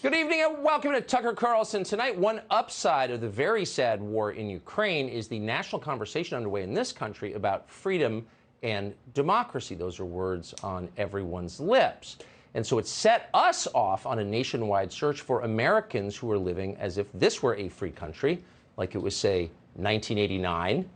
Good evening and welcome to Tucker Carlson. Tonight, one upside of the very sad war in Ukraine is the national conversation underway in this country about freedom and democracy. Those are words on everyone's lips. And so it set us off on a nationwide search for Americans who are living as if this were a free country, like it was, say, 1989.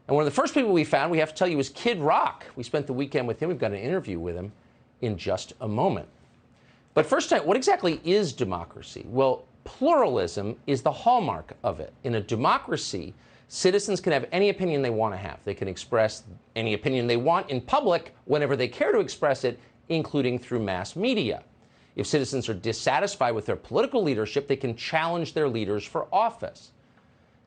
And one of the first people we found, we have to tell you, was Kid Rock. We spent the weekend with him. We've got an interview with him in just a moment. But first, what exactly is democracy? Well, pluralism is the hallmark of it. In a democracy, citizens can have any opinion they want to have. They can express any opinion they want in public whenever they care to express it, including through mass media. If citizens are dissatisfied with their political leadership, they can challenge their leaders for office.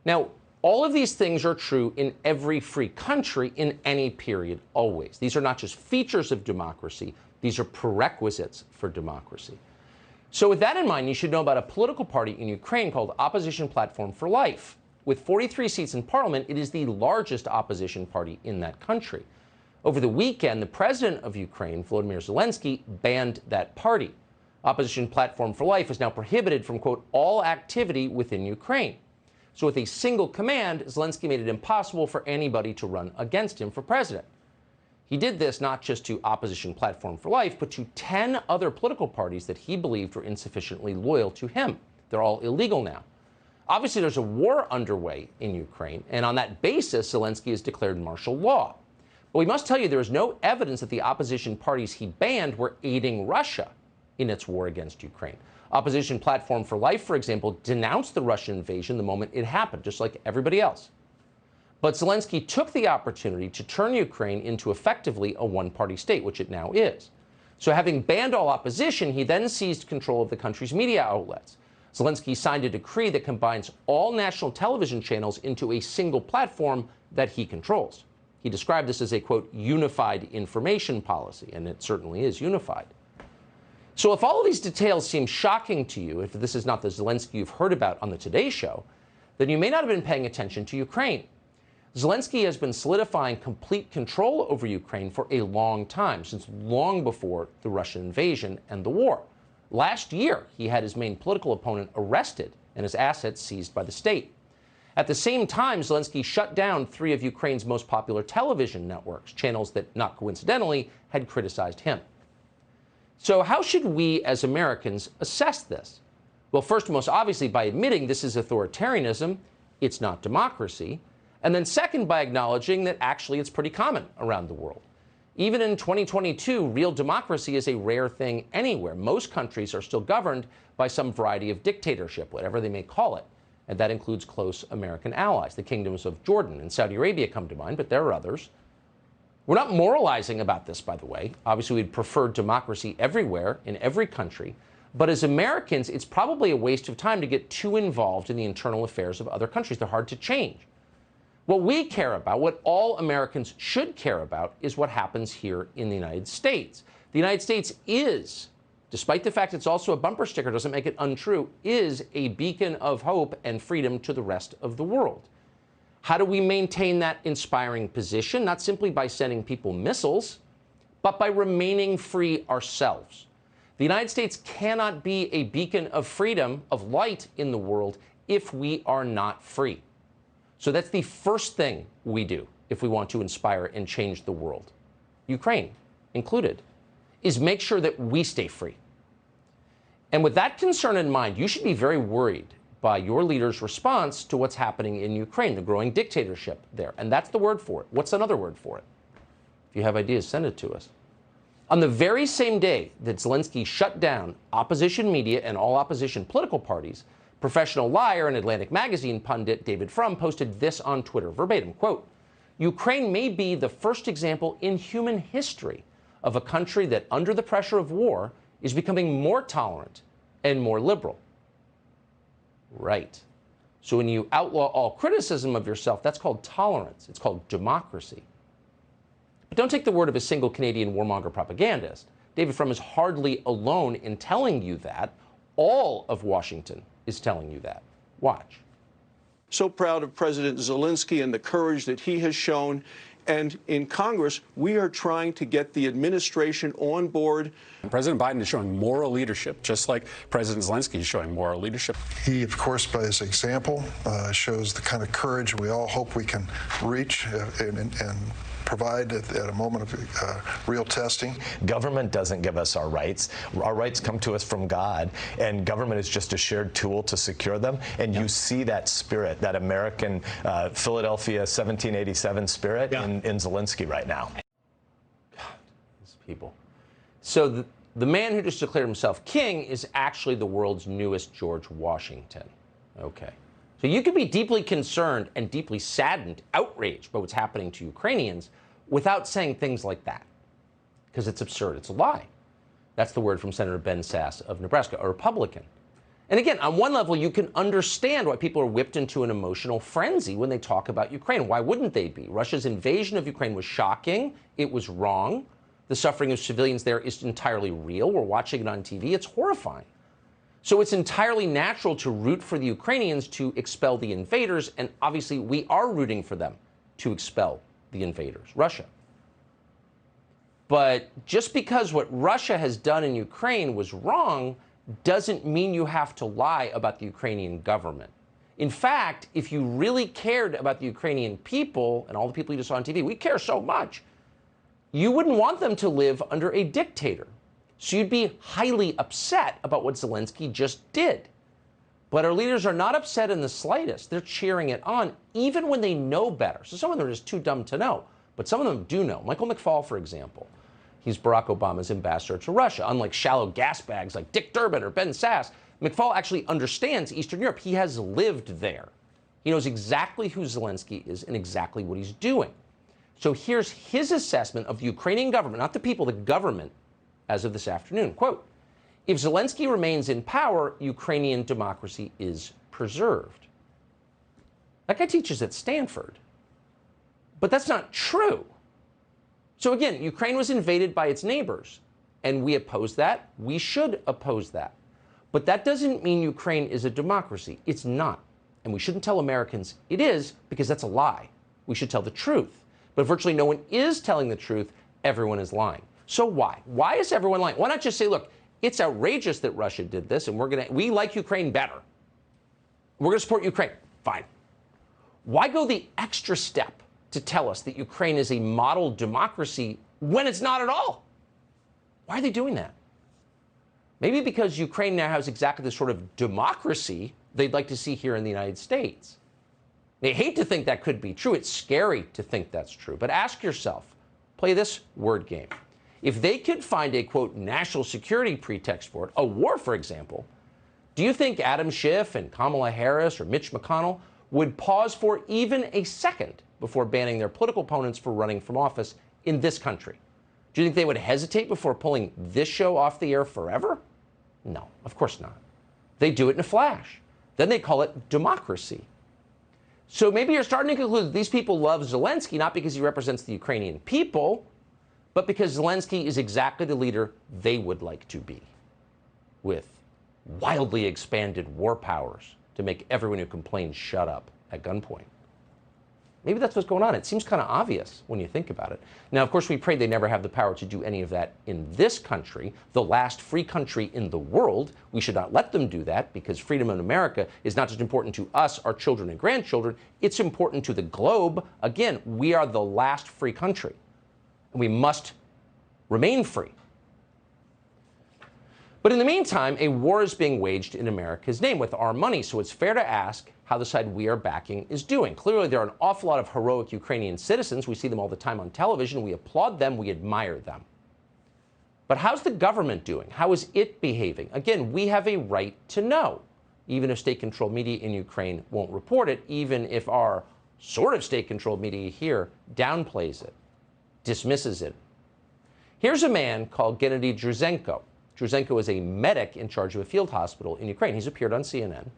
Now, all of these things are true in every free country in any period, always. These are not just features of democracy. These are prerequisites for democracy. So with that in mind, you should know about a political party in Ukraine called Opposition Platform for Life. With 43 seats in parliament, it is the largest opposition party in that country. Over the weekend, the president of Ukraine, Volodymyr Zelensky, banned that party. Opposition Platform for Life is now prohibited from, quote, all activity within Ukraine. So with a single command, Zelensky made it impossible for anybody to run against him for president. He did this not just to Opposition Platform for Life, but to 10 other political parties that he believed were insufficiently loyal to him. They're all illegal now. Obviously, there's a war underway in Ukraine, and on that basis, Zelensky has declared martial law. But we must tell you there is no evidence that the opposition parties he banned were aiding Russia in its war against Ukraine. Opposition Platform for Life, for example, denounced the Russian invasion the moment it happened, just like everybody else. But Zelensky took the opportunity to turn Ukraine into effectively a one-party state, which it now is. So having banned all opposition, he then seized control of the country's media outlets. Zelensky signed a decree that combines all national television channels into a single platform that he controls. He described this as a, quote, unified information policy, and it certainly is unified. So if all of these details seem shocking to you, if this is not the Zelensky you've heard about on the Today Show, then you may not have been paying attention to Ukraine. Zelensky has been solidifying complete control over Ukraine for a long time, since long before the Russian invasion and the war. Last year, he had his main political opponent arrested and his assets seized by the state. At the same time, Zelensky shut down 3 of Ukraine's most popular television networks, channels that, not coincidentally, had criticized him. So how should we as Americans assess this? Well, first and most obviously by admitting this is authoritarianism, it's not democracy. And then second, by acknowledging that actually it's pretty common around the world. Even in 2022, real democracy is a rare thing anywhere. Most countries are still governed by some variety of dictatorship, whatever they may call it. And that includes close American allies. The kingdoms of Jordan and Saudi Arabia come to mind, but there are others. We're not moralizing about this, by the way. Obviously, we'd prefer democracy everywhere, in every country. But as Americans, it's probably a waste of time to get too involved in the internal affairs of other countries. They're hard to change. What we care about, what all Americans should care about, is what happens here in the United States. The United States is, despite the fact it's also a bumper sticker, doesn't make it untrue, is a beacon of hope and freedom to the rest of the world. How do we maintain that inspiring position? Not simply by sending people missiles, but by remaining free ourselves. The United States cannot be a beacon of freedom, of light in the world, if we are not free. So that's the first thing we do if we want to inspire and change the world, Ukraine included, is make sure that we stay free. And with that concern in mind, you should be very worried by your leader's response to what's happening in Ukraine, the growing dictatorship there. And that's the word for it. What's another word for it? If you have ideas, send it to us. On the very same day that Zelensky shut down opposition media and all opposition political parties, professional liar and Atlantic Magazine pundit David Frum posted this on Twitter, verbatim, quote, Ukraine may be the first example in human history of a country that, under the pressure of war, is becoming more tolerant and more liberal. Right. So when you outlaw all criticism of yourself, that's called tolerance. It's called democracy. But don't take the word of a single Canadian warmonger propagandist. David Frum is hardly alone in telling you that. All of Washington is telling you that. Watch. So proud of President Zelensky and the courage that he has shown And in Congress, we are trying to get the administration on board. President Biden is showing moral leadership, just like President Zelensky is showing moral leadership. He, of course, by his example, shows the kind of courage we all hope we can reach and provide at a moment of real testing. Government doesn't give us our rights. Our rights come to us from God, and government is just a shared tool to secure them. And you see that spirit, that American Philadelphia 1787 spirit in Zelensky right now. God, these people. So the man who just declared himself king is actually the world's newest George Washington. Okay. So you could be deeply concerned and deeply saddened, outraged by what's happening to Ukrainians without saying things like that, because it's absurd. It's a lie. That's the word from Senator Ben Sasse of Nebraska, a Republican. And again, on one level, you can understand why people are whipped into an emotional frenzy when they talk about Ukraine. Why wouldn't they be? Russia's invasion of Ukraine was shocking. It was wrong. The suffering of civilians there is entirely real. We're watching it on TV. It's horrifying. So it's entirely natural to root for the Ukrainians to expel the invaders, and obviously we are rooting for them to expel the invaders, Russia. But just because what Russia has done in Ukraine was wrong doesn't mean you have to lie about the Ukrainian government. In fact, if you really cared about the Ukrainian people and all the people you just saw on TV, we care so much, you wouldn't want them to live under a dictator. So you'd be highly upset about what Zelensky just did. But our leaders are not upset in the slightest. They're cheering it on, even when they know better. So some of them are just too dumb to know, but some of them do know. Michael McFaul, for example, he's Barack Obama's ambassador to Russia. Unlike shallow gas bags like Dick Durbin or Ben Sasse, McFaul actually understands Eastern Europe. He has lived there. He knows exactly who Zelensky is and exactly what he's doing. So here's his assessment of the Ukrainian government, not the people, the government, as of this afternoon. Quote, if Zelensky remains in power, Ukrainian democracy is preserved. That guy teaches at Stanford. But that's not true. So again, Ukraine was invaded by its neighbors, and we oppose that. We should oppose that. But that doesn't mean Ukraine is a democracy. It's not. And we shouldn't tell Americans it is, because that's a lie. We should tell the truth. But virtually no one is telling the truth. Everyone is lying. So why? Why is everyone lying? Why not just say, look, it's outrageous that Russia did this, and we like Ukraine better. We're going to support Ukraine. Fine. Why go the extra step to tell us that Ukraine is a model democracy when it's not at all? Why are they doing that? Maybe because Ukraine now has exactly the sort of democracy they'd like to see here in the United States. They hate to think that could be true. It's scary to think that's true. But ask yourself, play this word game. If they could find a, quote, national security pretext for it, a war, for example, do you think Adam Schiff and Kamala Harris or Mitch McConnell would pause for even a second before banning their political opponents for running from office in this country? Do you think they would hesitate before pulling this show off the air forever? No, of course not. They do it in a flash. Then they call it democracy. So maybe you're starting to conclude that these people love Zelensky not because he represents the Ukrainian people, but because Zelensky is exactly the leader they would like to be, with wildly expanded war powers to make everyone who complains shut up at gunpoint. Maybe that's what's going on. It seems kind of obvious when you think about it. Now, of course, we pray they never have the power to do any of that in this country, the last free country in the world. We should not let them do that, because freedom in America is not just important to us, our children and grandchildren. It's important to the globe. Again, we are the last free country. We must remain free. But in the meantime, a war is being waged in America's name with our money, so it's fair to ask how the side we are backing is doing. Clearly, there are an awful lot of heroic Ukrainian citizens. We see them all the time on television. We applaud them. We admire them. But how's the government doing? How is it behaving? Again, we have a right to know, even if state-controlled media in Ukraine won't report it, even if our sort of state-controlled media here downplays it, dismisses it. Here's a man called Gennady Druzhenko. Druzhenko is a medic in charge of a field hospital in Ukraine. He's appeared on CNN.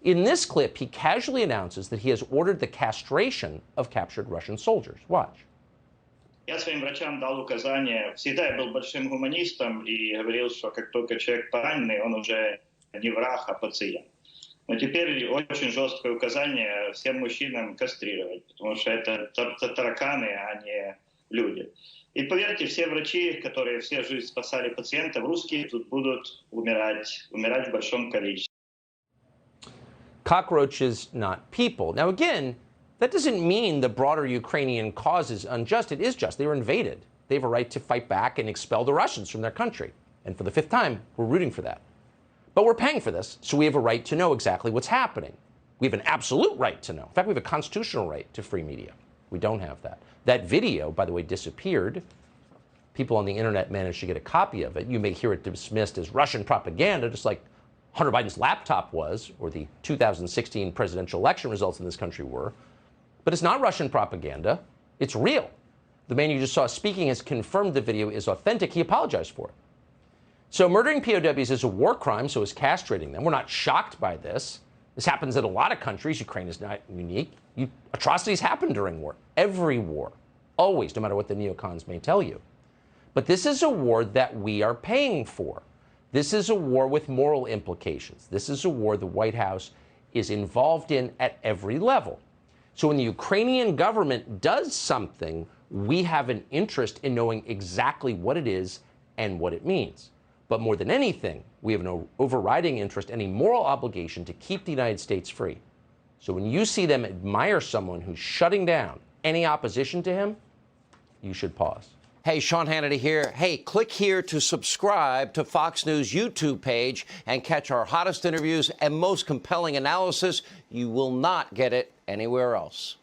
In this clip, he casually announces that he has ordered the castration of captured Russian soldiers. Watch. Я своим врачам дал указание. Всегда я был большим гуманистом и говорил, что как только человек раненый, он уже не враг, а пациент. Но теперь очень жесткое указание всем мужчинам кастрировать, потому что это тараканы, а не люди. И поверьте, все врачи, которые всю жизнь спасали пациентов, русские тут будут умирать в большом количестве. Cockroaches, not people. Now, again, that doesn't mean the broader Ukrainian cause is unjust. It is just. They were invaded. They have a right to fight back and expel the Russians from their country. And for the fifth time, we're rooting for that. But we're paying for this, so we have a right to know exactly what's happening. We have an absolute right to know. In fact, we have a constitutional right to free media. We don't have that. That video, by the way, disappeared. People on the internet managed to get a copy of it. You may hear it dismissed as Russian propaganda, just like Hunter Biden's laptop was, or the 2016 presidential election results in this country were. But it's not Russian propaganda. It's real. The man you just saw speaking has confirmed the video is authentic. He apologized for it. So murdering POWs is a war crime, so is castrating them. We're not shocked by this. This happens in a lot of countries. Ukraine is not unique. Atrocities happen during war. Every war. Always, no matter what the neocons may tell you. But this is a war that we are paying for. This is a war with moral implications. This is a war the White House is involved in at every level. So when the Ukrainian government does something, we have an interest in knowing exactly what it is and what it means. But more than anything, we have an overriding interest and a moral obligation to keep the United States free. So when you see them admire someone who's shutting down any opposition to him, you should pause. Hey, Sean Hannity here. Hey, click here to subscribe to Fox News YouTube page and catch our hottest interviews and most compelling analysis. You will not get it anywhere else.